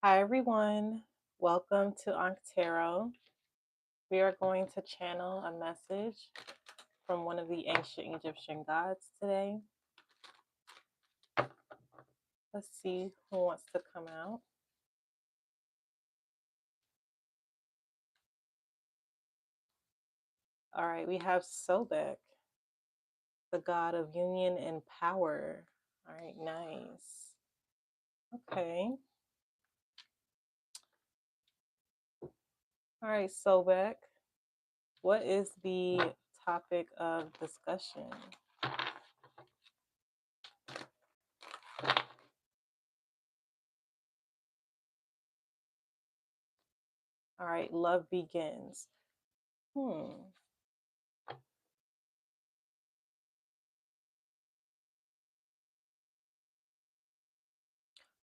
Hi, everyone. Welcome to Tarot. We are going to channel a message from one of the ancient Egyptian gods today. Let's see who wants to come out. All right, we have Sobek, the god of union and power. All right, nice. Okay. All right, Sobek, what is the topic of discussion? All right, love begins. Hmm.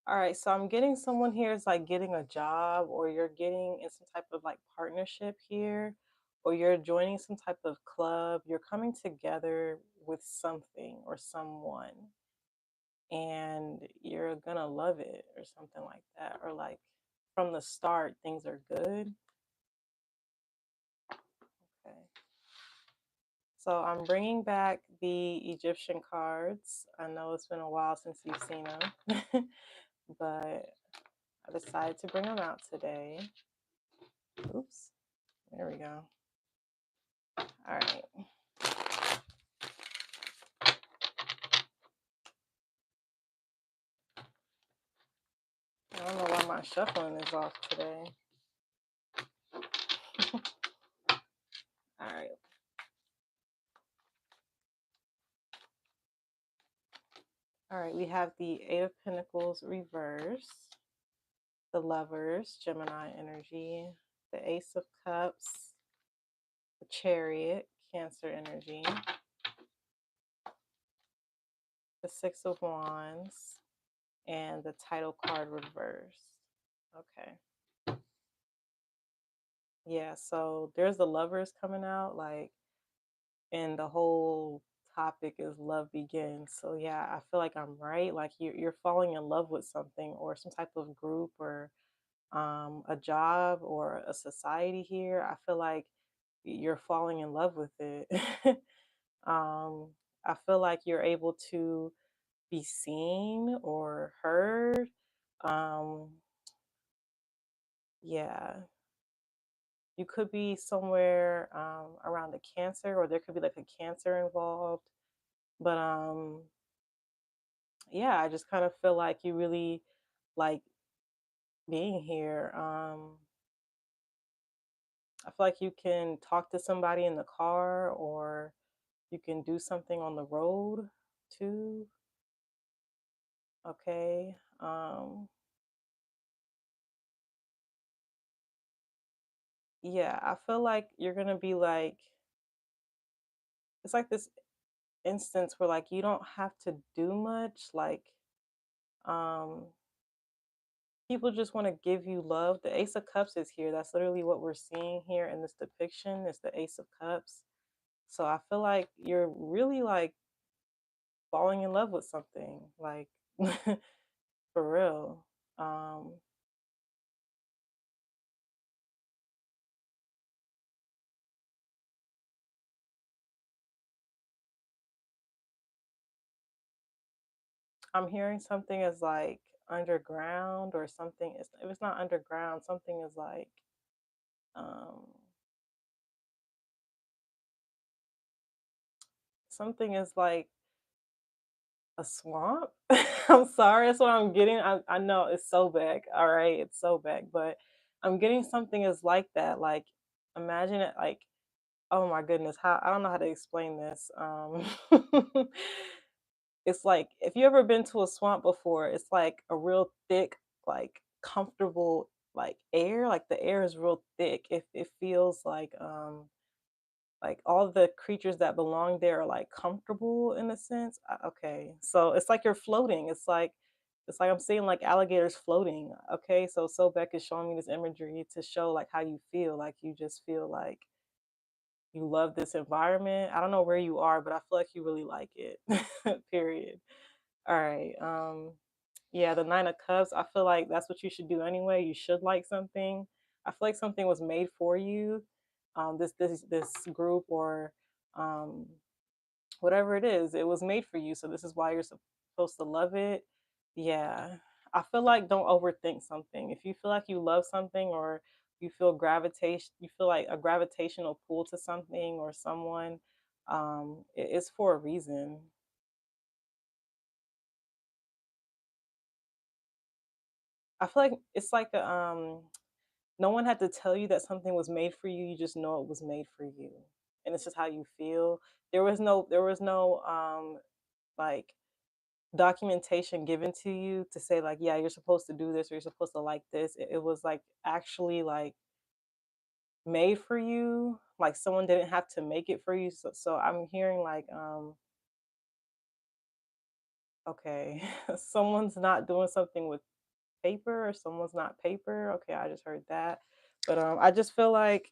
All right, so I'm getting someone here is like getting a job, or you're getting in some type of like partnership here, or you're joining some type of club. You're coming together with something or someone, and you're gonna love it, or something like that, or like from the start, things are good. Okay, so I'm bringing back the Egyptian cards. I know it's been a while since you've seen them, but I decided to bring them out today. Oops. There we go. All right. I don't know why my shuffling is off today. All right. All right. We have the Eight of Pentacles reverse, the Lovers, Gemini energy, the Ace of Cups, the Chariot, Cancer energy, the Six of Wands, and the Title card reverse. Okay. Yeah. So there's the Lovers coming out, like, and the whole topic is love begins. So yeah, I feel like I'm right. Like you're falling in love with something or some type of group or a job or a society here. I feel like you're falling in love with it. um, I feel like you're able to be seen or heard. Um, yeah, you could be somewhere around a cancer, or there could be like a cancer involved. But yeah, I just kind of feel like you really like being here. I feel like you can talk to somebody in the car, or you can do something on the road too. Okay. Yeah, I feel like you're gonna be like, it's like this instance where like you don't have to do much. Like, um, people just want to give you love. The Ace of Cups is here. That's literally what we're seeing here in this depiction. Is the Ace of Cups. So I feel like you're really like falling in love with something, like for real. Um, I'm hearing something is like underground or something. If it's not underground, something is like um, something is like a swamp. I'm sorry, that's what I'm getting. I know it's so big. All right, it's so big, but I'm getting something is like that. Like imagine it like, oh my goodness, how I don't know how to explain this. It's like if you ever been to a swamp before, it's like a real thick, like comfortable like air. Like the air is real thick. It feels like all the creatures that belong there are like comfortable in a sense. Okay. So it's like you're floating. It's like I'm seeing like alligators floating. Okay. So Sobek is showing me this imagery to show like how you feel. Like you just feel like you love this environment. I don't know where you are, but I feel like you really like it. Period. All right. Yeah, the 9 of Cups, I feel like that's what you should do anyway. You should like something. I feel like something was made for you. This group or um whatever it is, it was made for you. So this is why you're supposed to love it. Yeah. I feel like don't overthink something. If you feel like you love something or you feel like a gravitational pull to something or someone, it's for a reason. I feel like it's like no one had to tell you that something was made for you. You just know it was made for you. And it's just how you feel. There was no like documentation given to you to say like, yeah, you're supposed to do this or you're supposed to like this. It was like actually like made for you. Like someone didn't have to make it for you. So I'm hearing like okay, someone's not doing something with paper or someone's not paper. Okay, I just heard that. But I just feel like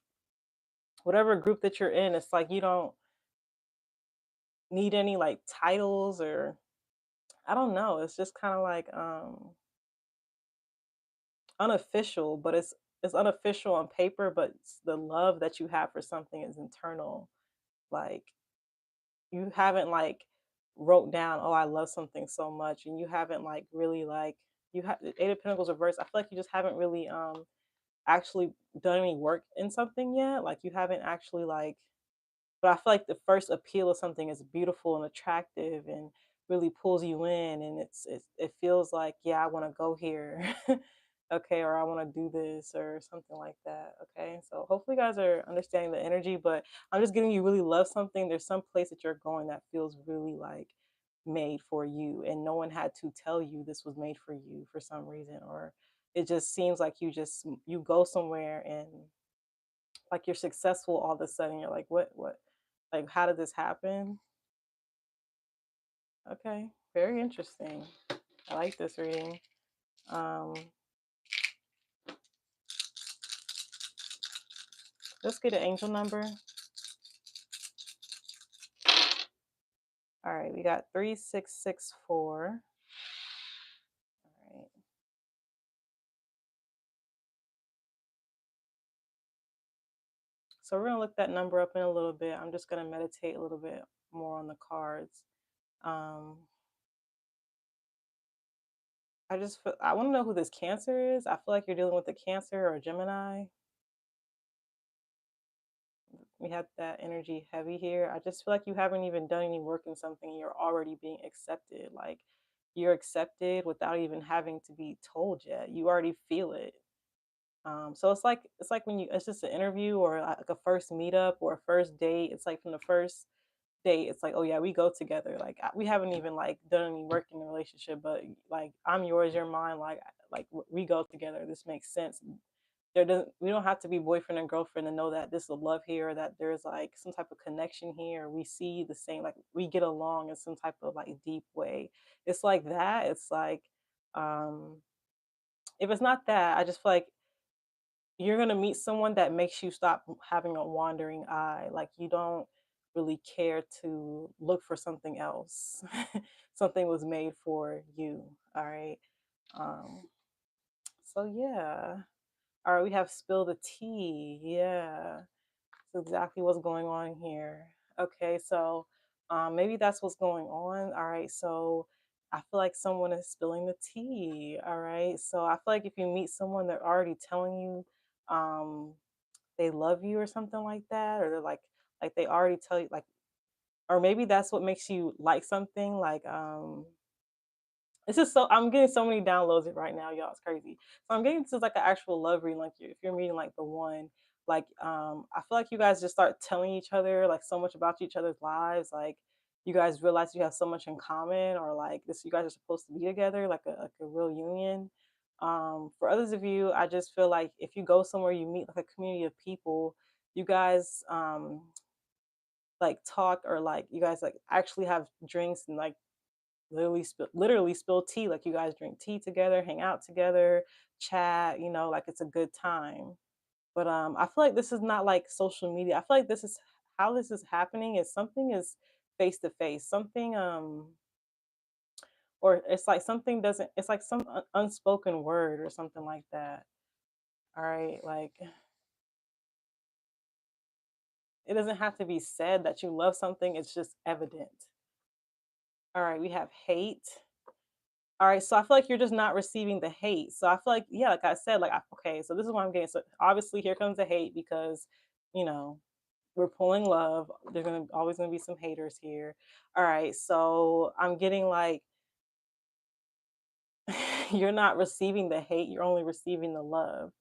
whatever group that you're in, it's like you don't need any like titles or I don't know. It's just kind of like unofficial, but it's unofficial on paper, but the love that you have for something is internal. Like you haven't like wrote down, oh, I love something so much, and you haven't like really like you have the Eight of Pentacles reverse. I feel like you just haven't really actually done any work in something yet. Like you haven't actually like but I feel like the first appeal of something is beautiful and attractive and really pulls you in, and it feels like, yeah, I want to go here. Okay, or I want to do this or something like that. Okay, so hopefully you guys are understanding the energy, but I'm just getting you really love something. There's some place that you're going that feels really like made for you, and no one had to tell you this was made for you for some reason, or it just seems like you go somewhere and like you're successful all of a sudden. You're like, what? Like, how did this happen? Okay, very interesting. I like this reading. Um, let's get an angel number. All right, we got 3664. All right. So we're gonna look that number up in a little bit. I'm just gonna meditate a little bit more on the cards. Um, I want to know who this Cancer is. I feel like you're dealing with a Cancer or a Gemini. We have that energy heavy here. I just feel like you haven't even done any work in something and you're already being accepted. Like you're accepted without even having to be told yet. You already feel it. So it's like when you it's just an interview or like a first meetup or a first date. It's like from the first date, it's like, oh yeah, we go together. Like we haven't even like done any work in the relationship, but like I'm yours, you're mine. We go together. This makes sense. We don't have to be boyfriend and girlfriend to know that this is love here, or that there's like some type of connection here. We see the same, like we get along in some type of like deep way. It's like that. It's like um if it's not that, I just feel like you're gonna meet someone that makes you stop having a wandering eye. Like you don't really care to look for something else. Something was made for you. All right. Um, so yeah. All right, we have spill the tea. Yeah. That's exactly what's going on here. Okay, so maybe that's what's going on. All right, so I feel like someone is spilling the tea. All right, so I feel like if you meet someone, they're already telling you um, they love you or something like that, or they're like they already tell you like, or maybe that's what makes you like something like it's just so I'm getting so many downloads right now, y'all. It's crazy. So I'm getting to like an actual love reading. Like if you're meeting like the one, like I feel like you guys just start telling each other like so much about each other's lives. Like you guys realize you have so much in common, or like this, you guys are supposed to be together, like a real union. For others of you, I just feel like if you go somewhere, you meet like a community of people. You guys like talk, or like you guys like actually have drinks and like literally spill tea. Like you guys drink tea together, hang out together, chat, like it's a good time. But I feel like this is not like social media. I feel like this is how this is happening is something is face to face. Something or it's like something doesn't, it's like some unspoken word or something like that. All right, like it doesn't have to be said that you love something, it's just evident. All right, we have hate. All right, so I feel like you're just not receiving the hate. So I feel like, yeah, like I said, like, okay, so this is what I'm getting. So obviously, here comes the hate because, you know, we're pulling love. There's gonna always gonna be some haters here. All right, so I'm getting like you're not receiving the hate. You're only receiving the love,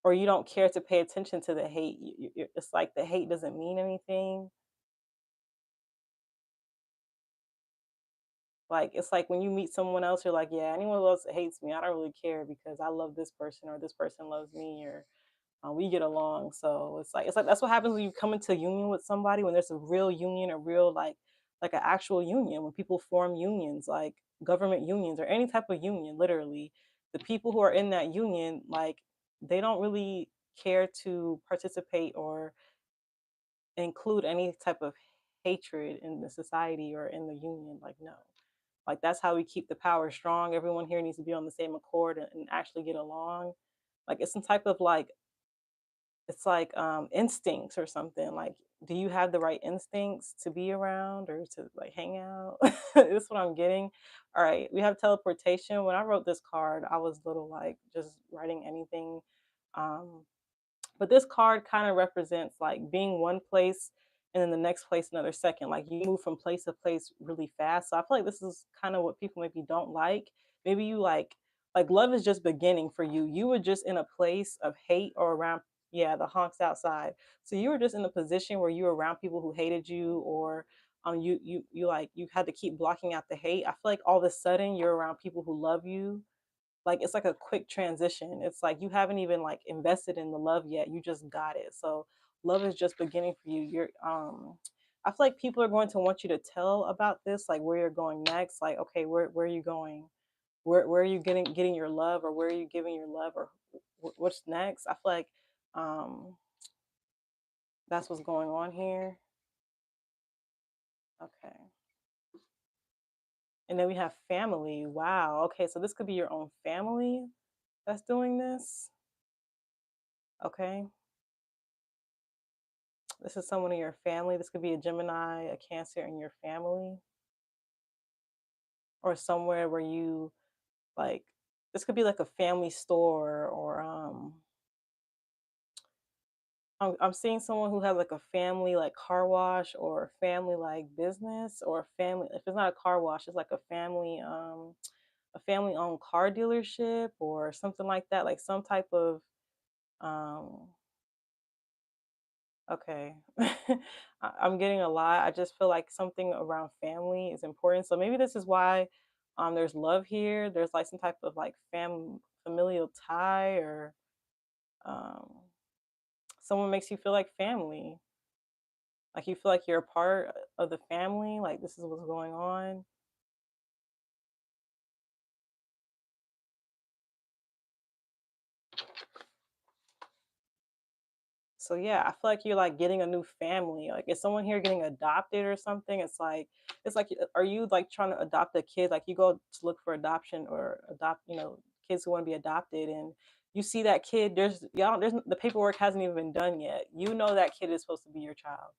or you don't care to pay attention to the hate. It's like the hate doesn't mean anything. Like it's like when you meet someone else, you're like, yeah, anyone else that hates me, I don't really care because I love this person or this person loves me or we get along. So it's like that's what happens when you come into union with somebody, when there's a real union, a real like an actual union, when people form unions, like government unions or any type of union. Literally, the people who are in that union, like they don't really care to participate or include any type of hatred in the society or in the union. Like no, like that's how we keep the power strong. Everyone here needs to be on the same accord and actually get along. Like it's some type of like it's like instincts or something. Like, do you have the right instincts to be around or to like hang out? That's what I'm getting. All right, we have teleportation. When I wrote this card, I was little like just writing anything. Um, but this card kind of represents like being one place and then the next place another second. Like you move from place to place really fast. So I feel like this is kind of what people maybe don't like. Maybe you like love is just beginning for you. You were just in a place of hate or around, yeah, the honks outside. So you were just in a position where you were around people who hated you or you like you had to keep blocking out the hate. I feel like all of a sudden you're around people who love you, like it's like a quick transition. It's like you haven't even like invested in the love yet. You just got it. So love is just beginning for you. You're I feel like people are going to want you to tell about this, like where you're going next. Like, okay, where are you going? Where are you getting your love or where are you giving your love or what's next? I feel like um that's what's going on here. Okay. And then we have family. Wow. Okay, so this could be your own family that's doing this. Okay. This is someone in your family. This could be a Gemini, a Cancer in your family, or somewhere where you like. This could be like a family store, or I'm seeing someone who has like a family like car wash or a family like business or a family. If it's not a car wash, it's like a family owned car dealership or something like that. Like some type of um Okay. I'm getting a lot. I just feel like something around family is important. So maybe this is why there's love here. There's like some type of like familial tie or um someone makes you feel like family. Like you feel like you're a part of the family, like this is what's going on. So yeah, I feel like you're like getting a new family. Like is someone here getting adopted or something? It's like are you like trying to adopt a kid? Like you go to look for adoption or adopt, kids who want to be adopted and you see that kid, there's y'all there's the paperwork hasn't even been done yet. You know that kid is supposed to be your child.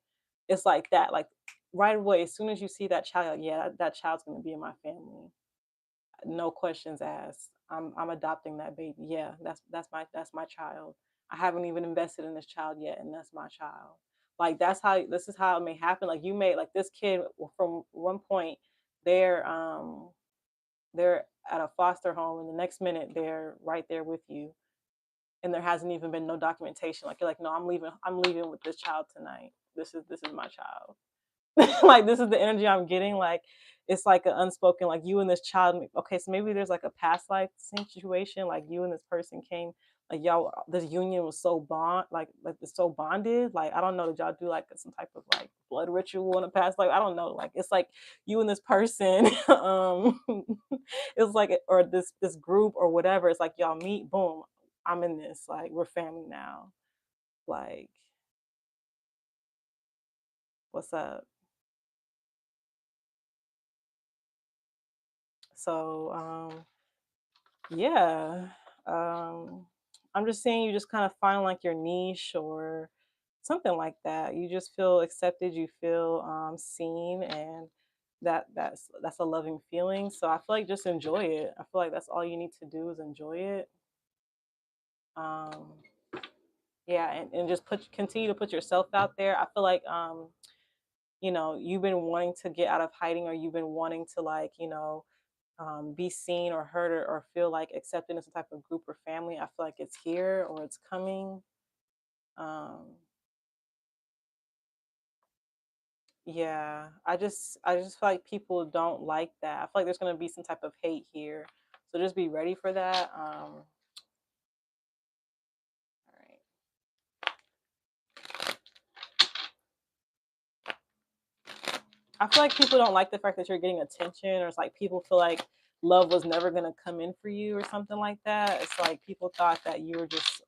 It's like that. Like right away, as soon as you see that child, like, yeah, that child's gonna be in my family. No questions asked. I'm adopting that baby. Yeah, that's my child. I haven't even invested in this child yet, and that's my child. Like that's how this is how it may happen. Like you may like this kid from one point they're they're at a foster home, and the next minute they're right there with you, and there hasn't even been no documentation. Like you're like, no, I'm leaving with this child tonight. This is my child. Like this is the energy I'm getting. Like it's like an unspoken, like you and this child. Okay, so maybe there's like a past life situation. Like you and this person came, like y'all, this union was so like it's so bonded. Like I don't know, did y'all do like some type of like blood ritual in the past? Like I don't know. Like it's like you and this person. It's like or this group or whatever. It's like y'all meet, boom. I'm in this. Like we're family now. Like what's up? So yeah, um, I'm just saying you just kind of find like your niche or something like that. You just feel accepted. You feel seen, and that's a loving feeling. So I feel like just enjoy it. I feel like that's all you need to do is enjoy it. Um, yeah, and just continue to put yourself out there. I feel like you've been wanting to get out of hiding, or you've been wanting to like be seen or heard, or feel like accepted in some type of group or family. I feel like it's here or it's coming. um yeah, I just feel like people don't like that. I feel like there's going to be some type of hate here, so just be ready for that. All right. I feel like people don't like the fact that you're getting attention, or it's like people feel like love was never going to come in for you or something like that. It's like people thought that you were just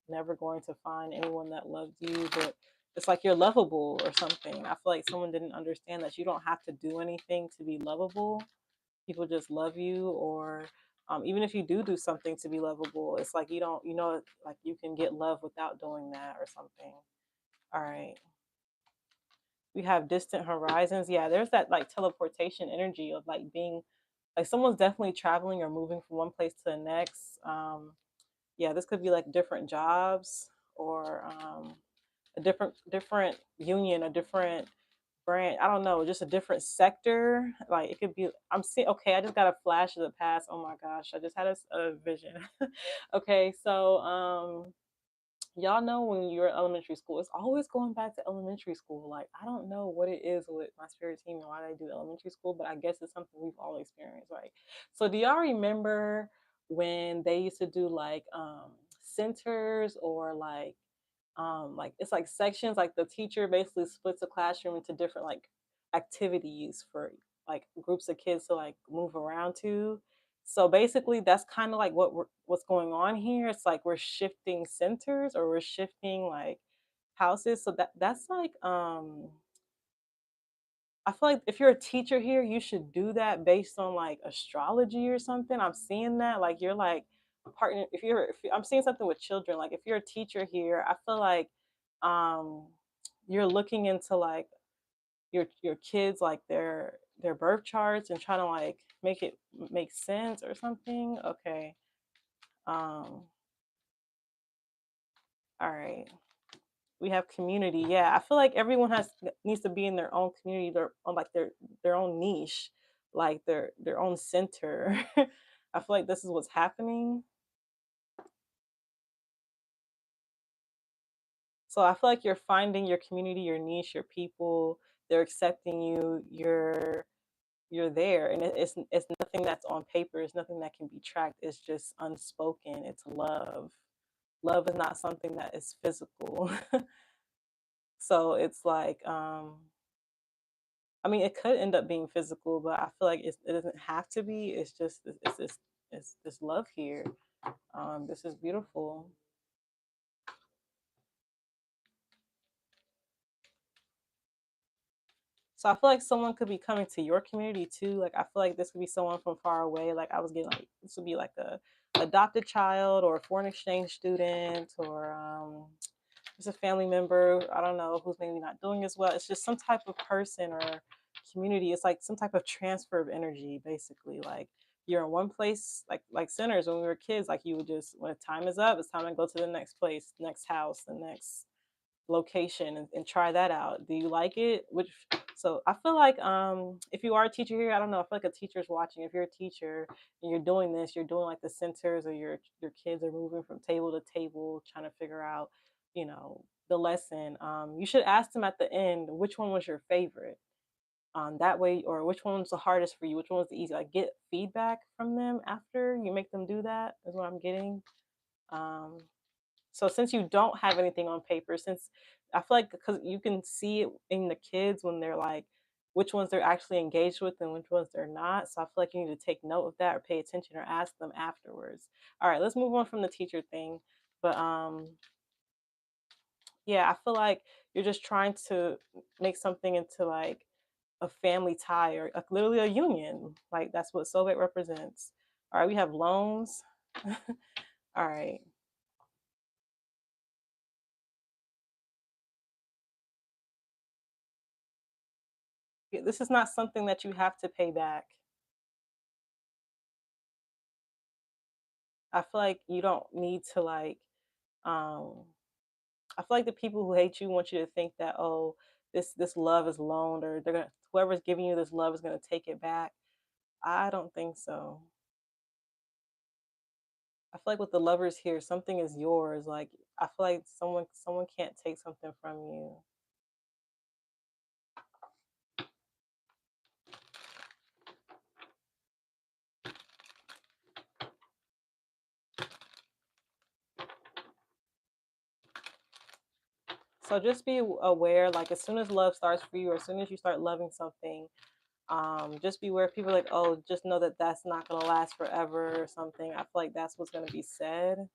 never going to find anyone that loved you, but it's like you're lovable or something. I feel like someone didn't understand that you don't have to do anything to be lovable. People just love you, or even if you do something to be lovable, it's like you don't, like you can get love without doing that or something. All right. We have distant horizons. Yeah, there's that like teleportation energy of like being like someone's definitely traveling or moving from one place to the next. Yeah, this could be like different jobs, or a different union, a different brand. I don't know, just a different sector. Like it could be. I'm seeing. Okay, I just got a flash of the past. Oh my gosh, I just had a vision. Okay, so y'all know when you're in elementary school, it's always going back to elementary school. Like I don't know what it is with my spirit team and why they do elementary school, but I guess it's something we've all experienced, right? So do y'all remember when they used to do like centers, or like it's like sections, like the teacher basically splits the classroom into different like activities for like groups of kids to like move around to. So basically that's kind of like what's going on here. It's like we're shifting centers, or we're shifting like houses. So that's like I feel like if you're a teacher here, you should do that based on like astrology or something. I'm seeing that like you're like a partner. I'm seeing something with children. Like if you're a teacher here, I feel like um you're looking into like your kids, like their birth charts, and trying to like make it make sense or something. Okay. Um all right. We have community. Yeah, I feel like everyone has needs to be in their own community, their on like their own niche, like their own center. I feel like this is what's happening. So I feel like you're finding your community, your niche, your people. They're accepting you. You're there, and it's nothing that's on paper. It's nothing that can be tracked. It's just unspoken. It's love. Love is not something that is physical. So it's like I mean, it could end up being physical, but I feel like it doesn't have to be. It's just it's this love here. This is beautiful. So I feel like someone could be coming to your community too. Like I feel like this could be someone from far away. Like I was getting like this would be like a adopted child, or a foreign exchange student, or just a family member. I don't know who's maybe not doing as well. It's just some type of person or community. It's like some type of transfer of energy, basically. Like you're in one place, like centers when we were kids. Like you would just when time is up, it's time to go to the next place, next house, the next location, and try that out. Do you like it? Which so I feel like if you are a teacher here, I don't know, I feel like a teacher's watching. If you're a teacher and you're doing this, you're doing like the centers, or your kids are moving from table to table trying to figure out, the lesson. You should ask them at the end which one was your favorite. That way, or which one was the hardest for you, which one was the easy. Like get feedback from them after you make them do that, is what I'm getting. Um, so since you don't have anything on paper, since I feel like because you can see it in the kids when they're like which ones they're actually engaged with and which ones they're not. So I feel like you need to take note of that or pay attention or ask them afterwards. All right, let's move on from the teacher thing. But yeah, I feel like you're just trying to make something into like a family tie or literally a union. Like that's what Sobek represents. All right, we have loans. All right. This is not something that you have to pay back. I feel like you don't need to um I feel like the people who hate you want you to think that, oh, this love is loaned, or they're gonna whoever's giving you this love is gonna take it back. I don't think so. I feel like with the lovers here, something is yours. Like I feel like someone can't take something from you. So just be aware, like as soon as love starts for you, or as soon as you start loving something, just be aware. People are like, oh, just know that that's not gonna last forever or something. I feel like that's what's gonna be said.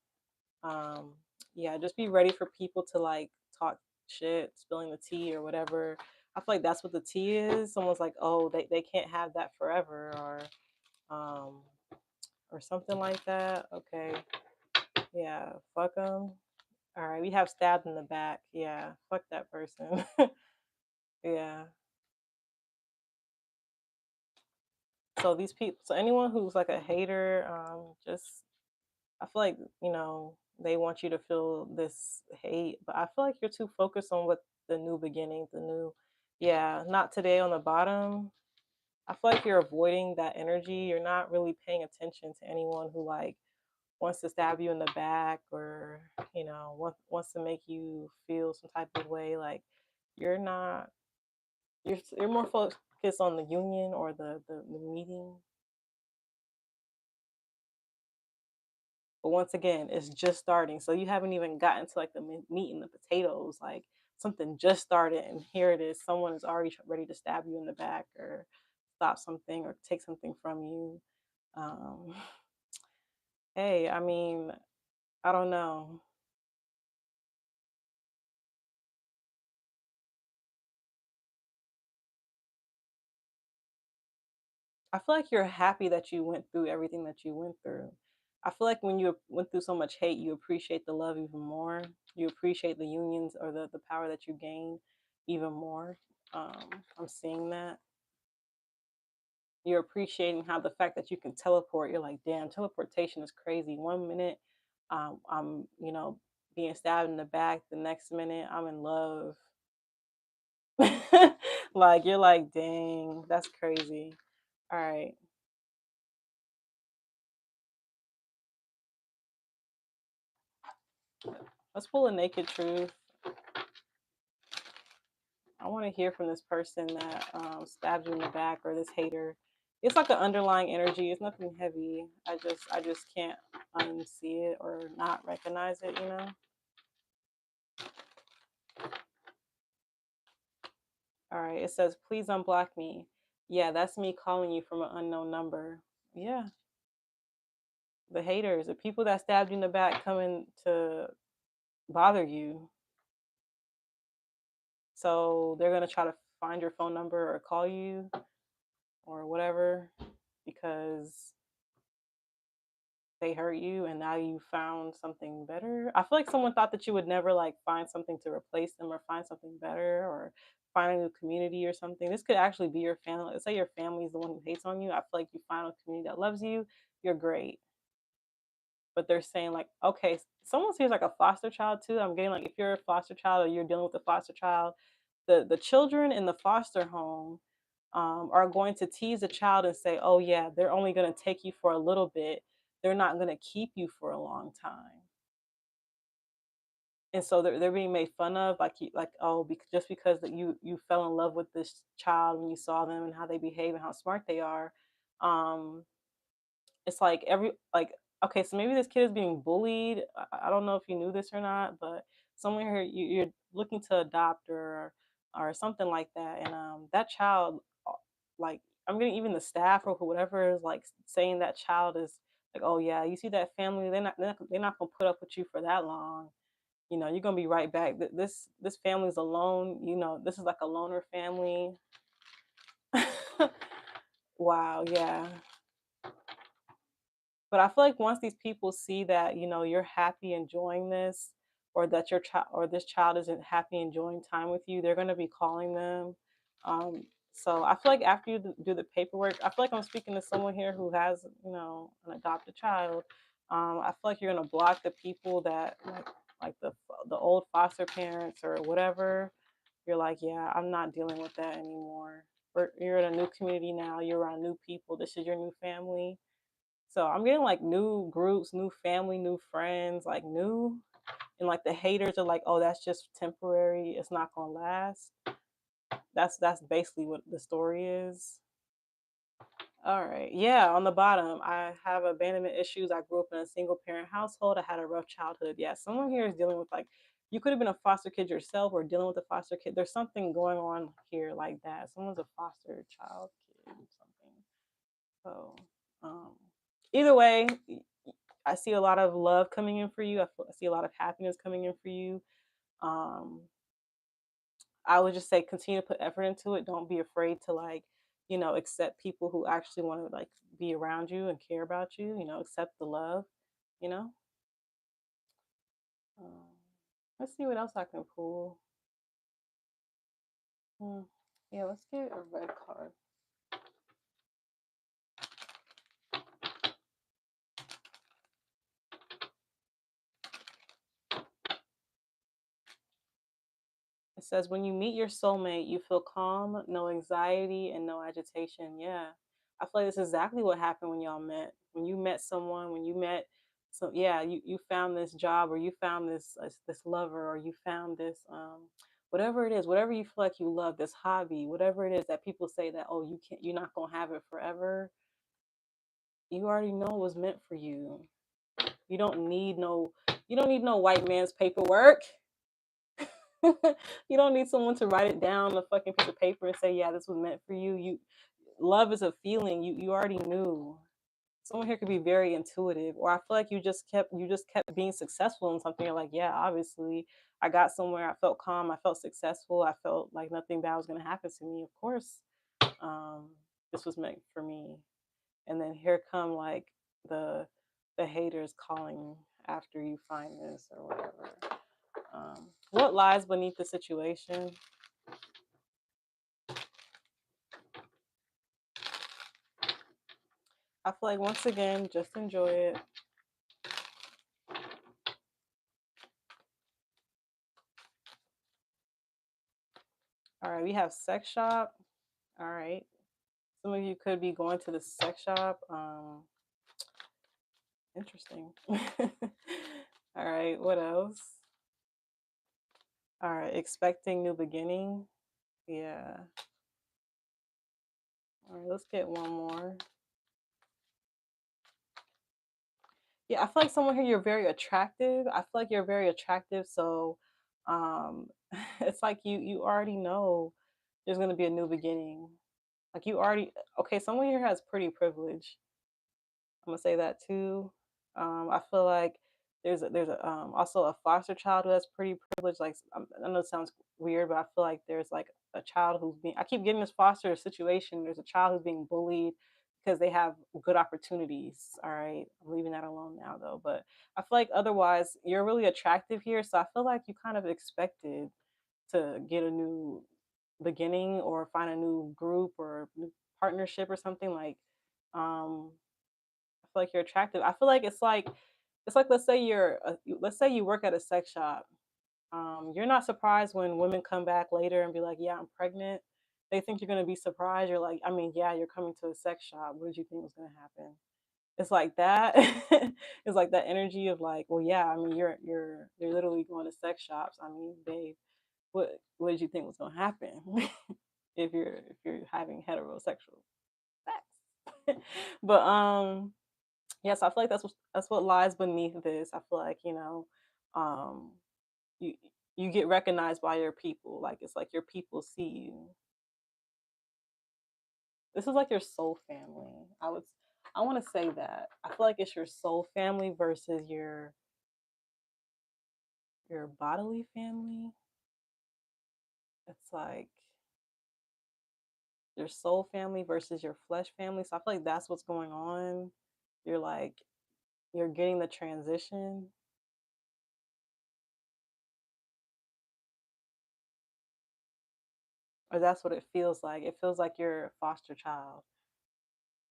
um yeah, just be ready for people to like talk shit, spilling the tea or whatever. I feel like that's what the tea is. Someone's like, oh, they can't have that forever, um or something like that. Okay, yeah, fuck them. All right, we have stabbed in the back. Yeah, fuck that person. Yeah. So these people, so anyone who's like a hater, just I feel like, they want you to feel this hate, but I feel like you're too focused on what the new beginning, the new, yeah, not today on the bottom. I feel like you're avoiding that energy. You're not really paying attention to anyone who like wants to stab you in the back, or, wants to make you feel some type of way. Like you're not, you're more focused on the union or the meeting. But once again, it's just starting. So you haven't even gotten to like the meat and the potatoes. Like something just started, and here it is. Someone is already ready to stab you in the back, or stop something, or take something from you. Um, hey, I mean, I don't know. I feel like you're happy that you went through everything that you went through. I feel like when you went through so much hate, you appreciate the love even more. You appreciate the unions, or the power that you gain even more. I'm seeing that. You're appreciating how the fact that you can teleport, you're like, damn, teleportation is crazy. One minute, I'm, being stabbed in the back. The next minute, I'm in love. Like, you're like, dang, that's crazy. All right, let's pull a naked truth. I want to hear from this person that stabbed you in the back, or this hater. It's like an underlying energy. It's nothing heavy. I just can't unsee it or not recognize it. All right. It says, please unblock me. Yeah, that's me calling you from an unknown number. Yeah. The haters, the people that stabbed you in the back coming to bother you. So they're going to try to find your phone number or call you or whatever, because they hurt you and now you found something better. I feel like someone thought that you would never like find something to replace them, or find something better, or find a new community or something. This could actually be your family. Let's say your family is the one who hates on you. I feel like you find a community that loves you. You're great. But they're saying like, okay, someone seems like a foster child too. I'm getting like, if you're a foster child or you're dealing with a foster child, the children in the foster home are going to tease a child and say, oh yeah, they're only going to take you for a little bit. They're not going to keep you for a long time. And so they're being made fun of, like oh, just because that you fell in love with this child when you saw them and how they behave and how smart they are. um it's like okay, so maybe this kid is being bullied. I don't know if you knew this or not, but somewhere here you're looking to adopt, or something like that, and that child, like, I'm getting even the staff or whatever is like saying that child is like, oh yeah, you see that family, they're not gonna put up with you for that long. You're gonna be right back. This family is alone. This is like a loner family. Wow, yeah. But I feel like once these people see that, you're happy enjoying this, or that your child or this child isn't happy enjoying time with you, they're gonna be calling them. So I feel like after you do the paperwork, I feel like I'm speaking to someone here who has, an adopted child. I feel like you're gonna block the people that like the old foster parents or whatever. You're like, yeah, I'm not dealing with that anymore. You're in a new community now. You're around new people. This is your new family, so I'm getting like new groups, new family, new friends, like new, and like the haters are like, oh, that's just temporary. It's not gonna last. That's basically what the story is. All right. Yeah, on the bottom, I have abandonment issues. I grew up in a single parent household. I had a rough childhood. Yeah, someone here is dealing with like you could have been a foster kid yourself or dealing with a foster kid. There's something going on here like that. Someone's a foster child kid or something. So um either way, I see a lot of love coming in for you. I see a lot of happiness coming in for you. Um, I would just say continue to put effort into it. Don't be afraid to accept people who actually want to like be around you and care about you. Accept the love. You know. Um, let's see what else I can pull. Hmm. Yeah, let's get a red card. It says, when you meet your soulmate, you feel calm, no anxiety, and no agitation. Yeah. I feel like this is exactly what happened when y'all met. When you met someone, when you met, so yeah, you found this job, or you found this lover, or you found this whatever it is, whatever you feel like you love, this hobby, whatever it is that people say that, oh, you're not gonna have it forever. You already know it was meant for you. You don't need no you don't need no white man's paperwork. You don't need someone to write it down on a fucking piece of paper and say, yeah, this was meant for you. Love is a feeling. You already knew. Someone here could be very intuitive, or I feel like you just kept being successful in something. You're like, yeah, obviously, I got somewhere. I felt calm. I felt successful. I felt like nothing bad was gonna happen to me. Of course, um, this was meant for me. And then here come like the the haters calling after you find this or whatever. What lies beneath the situation? I feel like once again, just enjoy it. All right, we have sex shop. All right. Some of you could be going to the sex shop. Interesting. All right, what else? All right, expecting new beginning. Yeah. All right, let's get one more. Yeah, I feel like someone here, you're very attractive. I feel like you're very attractive, so um it's like you already know there's gonna be a new beginning. Like you already okay, someone here has pretty privilege. I'm gonna say that too. I feel like there's also a foster child who has pretty privilege. Like I know it sounds weird, but I feel like there's like a child who's being. I keep getting this foster situation. There's a child who's being bullied because they have good opportunities. All right, I'm leaving that alone now though. But I feel like otherwise you're really attractive here, so I feel like you kind of expected to get a new beginning or find a new group or new partnership or something like. I feel like you're attractive. I feel like it's like let's say you work at a sex shop. You're not surprised when women come back later and be like, "Yeah, I'm pregnant." They think you're gonna be surprised. You're like, I mean, yeah, you're coming to a sex shop. What did you think was gonna happen? It's like that. It's like that energy of like, well, yeah, I mean, you're literally going to sex shops. I mean, babe, what did you think was gonna happen if you're having heterosexual sex? But yes, I feel like that's what lies beneath this. I feel like um, you you get recognized by your people. Like it's like your people see you. This is like your soul family. I want to say that. I feel like it's your soul family versus your bodily family. It's like your soul family versus your flesh family. So I feel like that's what's going on. You're like you're getting the transition, or that's what it feels like. It feels like you're a foster child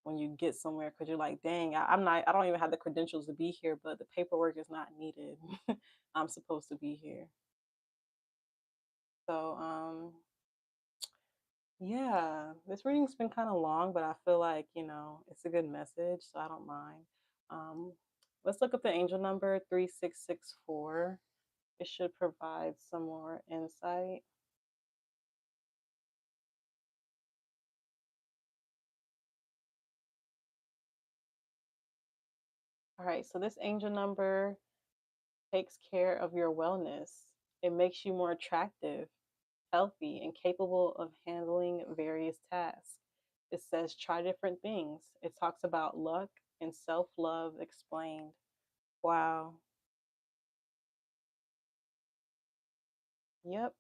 when you get somewhere because you're like, dang, I'm not. I don't even have the credentials to be here, but the paperwork is not needed. I'm supposed to be here. So yeah, this reading's been kind of long, but I feel like, it's a good message, so I don't mind. Um, let's look up the angel number 3664. It should provide some more insight. All right, so this angel number takes care of your wellness. It makes you more attractive, healthy, and capable of handling various tasks. It says try different things. It talks about luck and self love explained. Wow. Yep.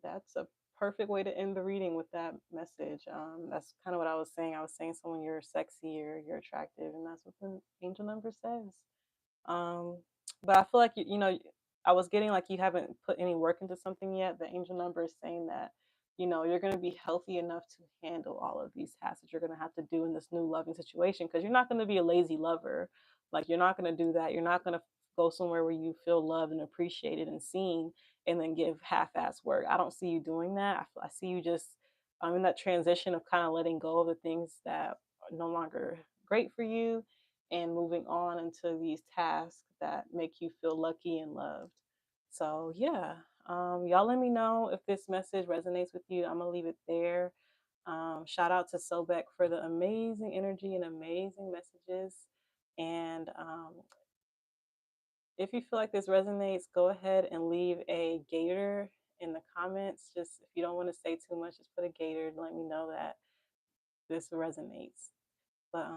That's a perfect way to end the reading with that message. That's kind of what I was saying. I was saying someone you're sexy or you're attractive, and that's what the angel number says. Um, but I feel like I was getting like you haven't put any work into something yet. The angel number is saying that you're going to be healthy enough to handle all of these tasks that you're going to have to do in this new loving situation because you're not going to be a lazy lover. Like you're not going to do that. You're not going to go somewhere where you feel loved and appreciated and seen, and then give half-ass work. I don't see you doing that. I see you just in that transition of kind of letting go of the things that are no longer great for you and moving on into these tasks that make you feel lucky and loved. So, yeah, y'all let me know if this message resonates with you. I'm going to leave it there. Shout out to Sobek for the amazing energy and amazing messages. And if you feel like this resonates, go ahead and leave a gator in the comments. Just if you don't want to say too much, just put a gator and let me know that this resonates. But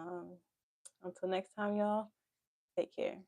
until next time, y'all, take care.